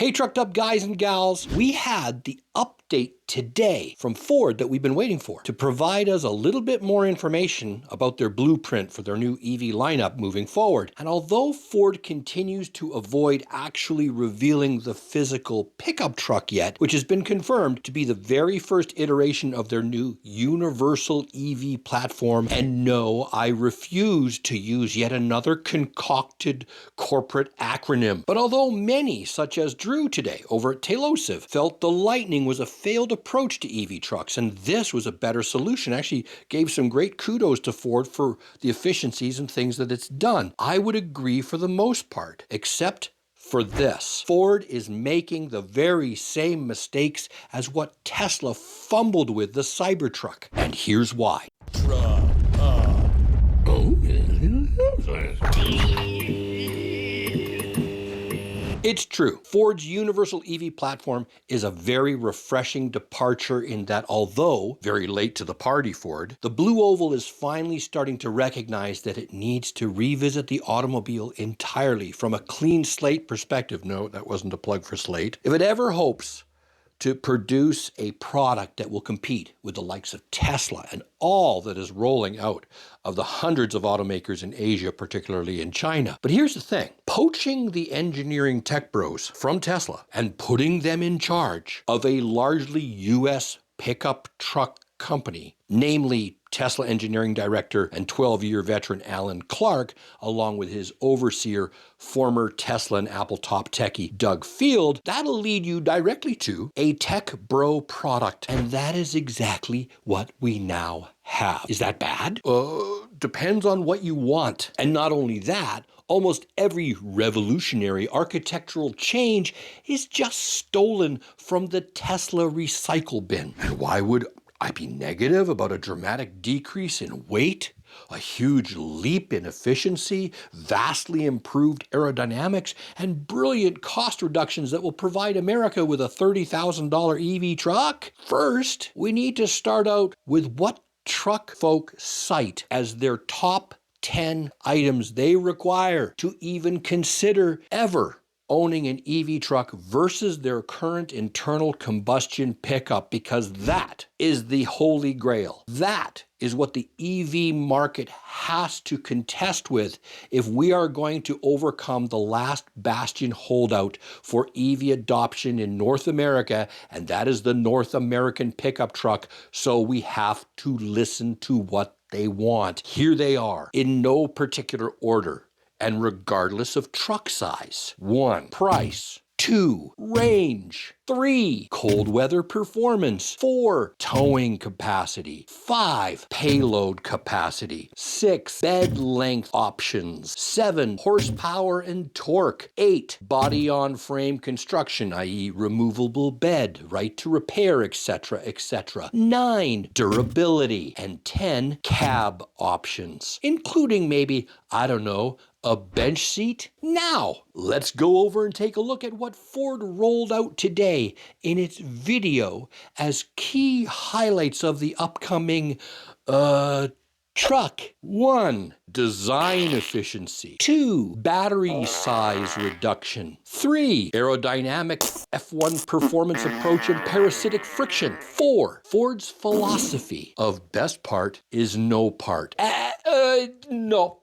Hey, trucked up guys and gals, we had the update today from Ford that we've been waiting for to provide us a little bit more information about their blueprint for their new EV lineup moving forward. And although Ford continues to avoid actually revealing the physical pickup truck yet, which has been confirmed to be the very first iteration of their new universal EV platform, and no, I refuse to use yet another concocted corporate acronym. But although many, such as Drew today over at Tailosive, felt the Lightning was a failed approach to EV trucks, and this was a better solution. Actually gave some great kudos to Ford for the efficiencies and things that it's done. I would agree for the most part, except for this. Ford is making the very same mistakes as what Tesla fumbled with the Cybertruck. And here's why. It's true. Ford's universal EV platform is a very refreshing departure in that although very late to the party, Ford, the Blue Oval is finally starting to recognize that it needs to revisit the automobile entirely from a clean slate perspective. No, that wasn't a plug for Slate. If it ever hopes to produce a product that will compete with the likes of Tesla and all that is rolling out of the hundreds of automakers in Asia, particularly in China. But here's the thing. Poaching the engineering Techbros from Tesla and putting them in charge of a largely US pickup truck company, namely Tesla engineering director and 12-year veteran Alan Clark, along with his overseer, former Tesla and Apple top techie Doug Field, that'll lead you directly to a tech bro product. And that is exactly what we now have. Is that bad? Depends on what you want. And not only that, almost every revolutionary architectural change is just stolen from the Tesla recycle bin. And why would I be negative about a dramatic decrease in weight, a huge leap in efficiency, vastly improved aerodynamics, and brilliant cost reductions that will provide America with a $30,000 EV truck? First, we need to start out with what truck folk cite as their top 10 items they require to even consider ever owning an EV truck versus their current internal combustion pickup, because that is the holy grail. That is what the EV market has to contest with if we are going to overcome the last bastion holdout for EV adoption in North America, and that is the North American pickup truck. So we have to listen to what they want. Here they are, in no particular order, and regardless of truck size. 1, price. 2, range. 3, cold weather performance. 4, towing capacity. 5, payload capacity. 6, bed length options. 7, horsepower and torque. 8, body on frame construction, i.e. removable bed, right to repair, etc., etc. 9, durability. And 10, cab options, including maybe, I don't know, a bench seat? Now, let's go over and take a look at what Ford rolled out today in its video as key highlights of the upcoming, truck. 1, design efficiency. 2, battery size reduction. 3, aerodynamic F1 performance approach and parasitic friction. 4, Ford's philosophy of best part is no part. No.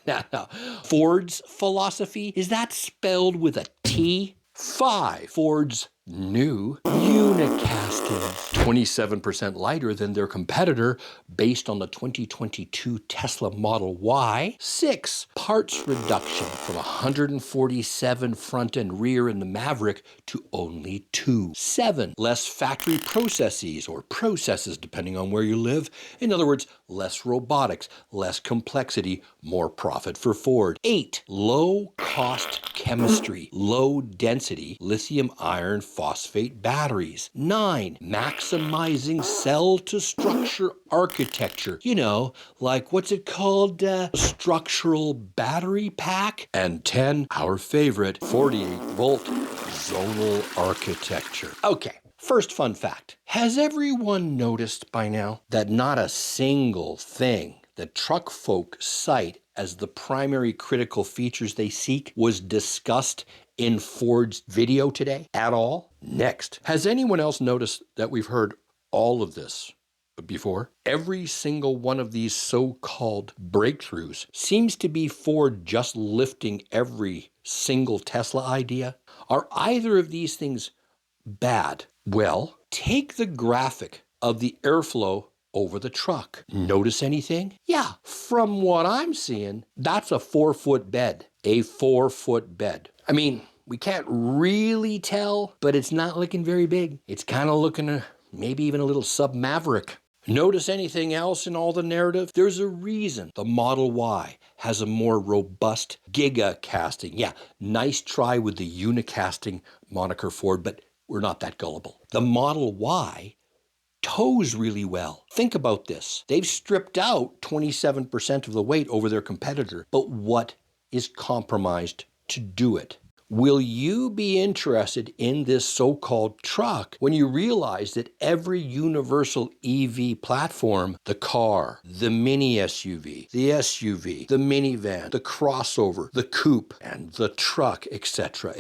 No. Ford's philosophy, is that spelled with a T? 5, Ford's new unicastings, 27% lighter than their competitor based on the 2022 Tesla Model Y. 6, parts reduction from 147 front and rear in the Maverick to only 2. 7, less factory processes or processes depending on where you live. In other words, less robotics, less complexity, more profit for Ford. 8, low cost chemistry, low density lithium iron phosphate batteries. 9, maximizing cell to structure architecture. You know, like what's it called? Structural battery pack. And 10, our favorite, 48-volt zonal architecture. Okay. First fun fact. Has everyone noticed by now that not a single thing that truck folk cite as the primary critical features they seek was discussed in Ford's video today at all? Next, has anyone else noticed that we've heard all of this before? Every single one of these so-called breakthroughs seems to be Ford just lifting every single Tesla idea. Are either of these things bad? Well, take the graphic of the airflow over the truck. Notice anything? Yeah, from what I'm seeing, that's a 4-foot bed. A 4-foot bed. I mean, we can't really tell, but it's not looking very big. It's kind of looking maybe even a little sub-Maverick. Notice anything else in all the narrative? There's a reason the Model Y has a more robust giga casting. Yeah, nice try with the unicasting moniker Ford, but we're not that gullible. The Model Y tows really well. Think about this. They've stripped out 27% of the weight over their competitor, but what is compromised to do it? Will you be interested in this so-called truck when you realize that every universal EV platform, the car, the mini SUV, the SUV, the minivan, the crossover, the coupe, and the truck, etc.,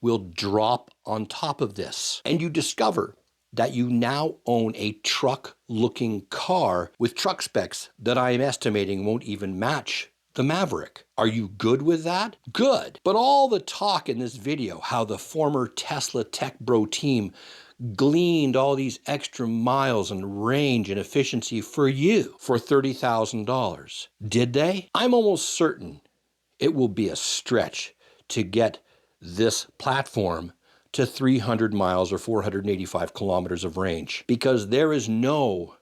will drop on top of this? And you discover that you now own a truck-looking car with truck specs that I am estimating won't even match the Maverick. Are you good with that? Good. But all the talk in this video, how the former Tesla Techbros team gleaned all these extra miles and range and efficiency for you for $30,000. Did they? I'm almost certain it will be a stretch to get this platform to 300 miles or 485 kilometers of range, because there is no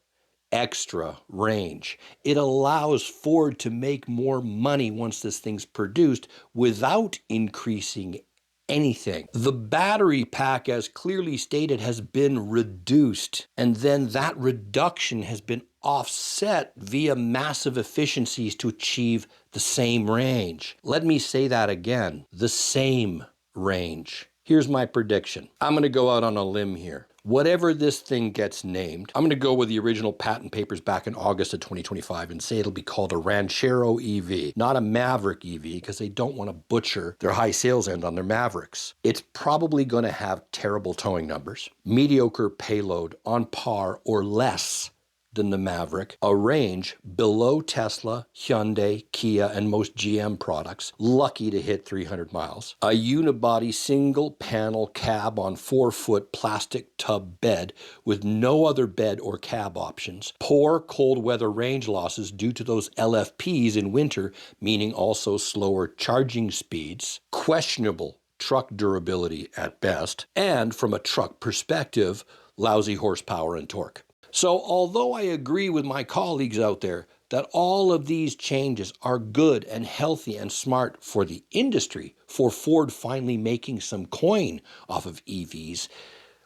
extra range. It allows Ford to make more money once this thing's produced without increasing anything. The battery pack, as clearly stated, has been reduced, and then that reduction has been offset via massive efficiencies to achieve the same range. Let me say that again, the same range. Here's my prediction. I'm going to go out on a limb here. Whatever this thing gets named, I'm going to go with the original patent papers back in August of 2025 and say it'll be called a Ranchero EV, not a Maverick EV, because they don't want to butcher their high sales end on their Mavericks. It's probably going to have terrible towing numbers, mediocre payload on par or less than the Maverick, a range below Tesla, Hyundai, Kia, and most GM products, lucky to hit 300 miles, a unibody single panel cab on 4-foot plastic tub bed with no other bed or cab options, poor cold weather range losses due to those LFPs in winter, meaning also slower charging speeds, questionable truck durability at best, and from a truck perspective, lousy horsepower and torque. So although I agree with my colleagues out there that all of these changes are good and healthy and smart for the industry, for Ford finally making some coin off of EVs,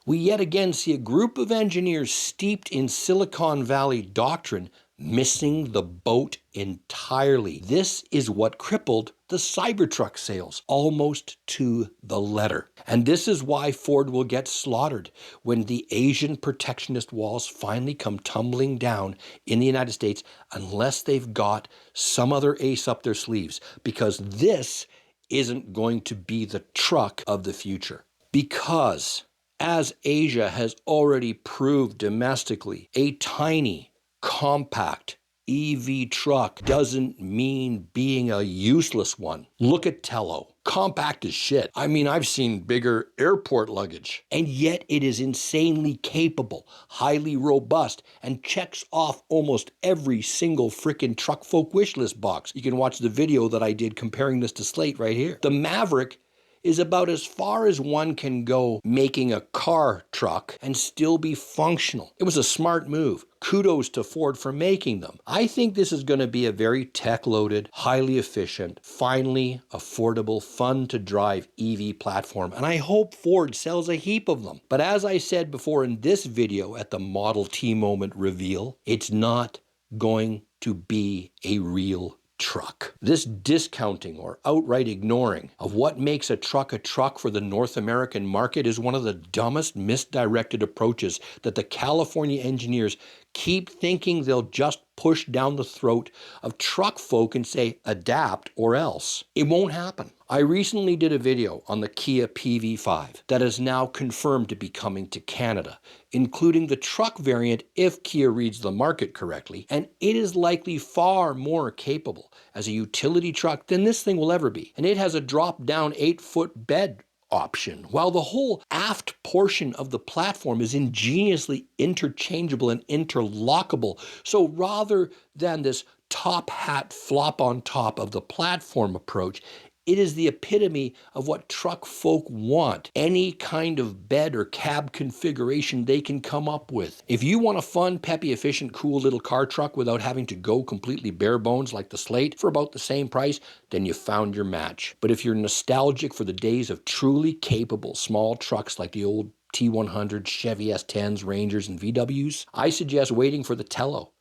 we yet again see a group of engineers steeped in Silicon Valley doctrine missing the boat entirely. This is what crippled the Cybertruck sales almost to the letter. And this is why Ford will get slaughtered when the Asian protectionist walls finally come tumbling down in the United States, unless they've got some other ace up their sleeves, because this isn't going to be the truck of the future. Because as Asia has already proved domestically, a tiny, compact EV truck doesn't mean being a useless one. Look at Tello. Compact as shit. I mean, I've seen bigger airport luggage. And yet it is insanely capable, highly robust, and checks off almost every single frickin' truck folk wish list box. You can watch the video that I did comparing this to Slate right here. The Maverick is about as far as one can go making a car truck and still be functional. It was a smart move. Kudos to Ford for making them. I think this is going to be a very tech-loaded, highly efficient, finally affordable, fun-to-drive EV platform, and I hope Ford sells a heap of them. But as I said before in this video at the Model T moment reveal, it's not going to be a real truck. This discounting or outright ignoring of what makes a truck for the North American market is one of the dumbest misdirected approaches that the California engineers keep thinking they'll just push down the throat of truck folk and say, adapt or else. It won't happen. I recently did a video on the Kia PV5 that is now confirmed to be coming to Canada, including the truck variant if Kia reads the market correctly, and it is likely far more capable as a utility truck than this thing will ever be. And it has a drop-down 8-foot bed option, while the whole aft portion of the platform is ingeniously interchangeable and interlockable. So rather than this top hat flop on top of the platform approach, it is the epitome of what truck folk want, any kind of bed or cab configuration they can come up with. If you want a fun, peppy, efficient, cool little car truck without having to go completely bare bones like the Slate for about the same price, then you found your match. But if you're nostalgic for the days of truly capable small trucks like the old T100, Chevy S10s, Rangers, and VWs, I suggest waiting for the Tello,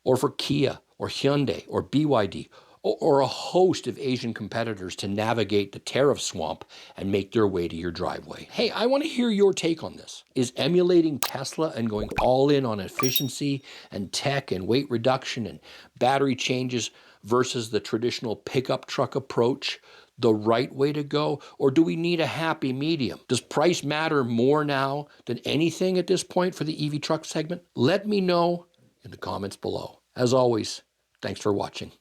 or for Kia, or Hyundai, or BYD, or a host of Asian competitors to navigate the tariff swamp and make their way to your driveway. Hey, I want to hear your take on this. Is emulating Tesla and going all in on efficiency and tech and weight reduction and battery changes versus the traditional pickup truck approach the right way to go? Or do we need a happy medium? Does price matter more now than anything at this point for the EV truck segment? Let me know in the comments below. As always, thanks for watching.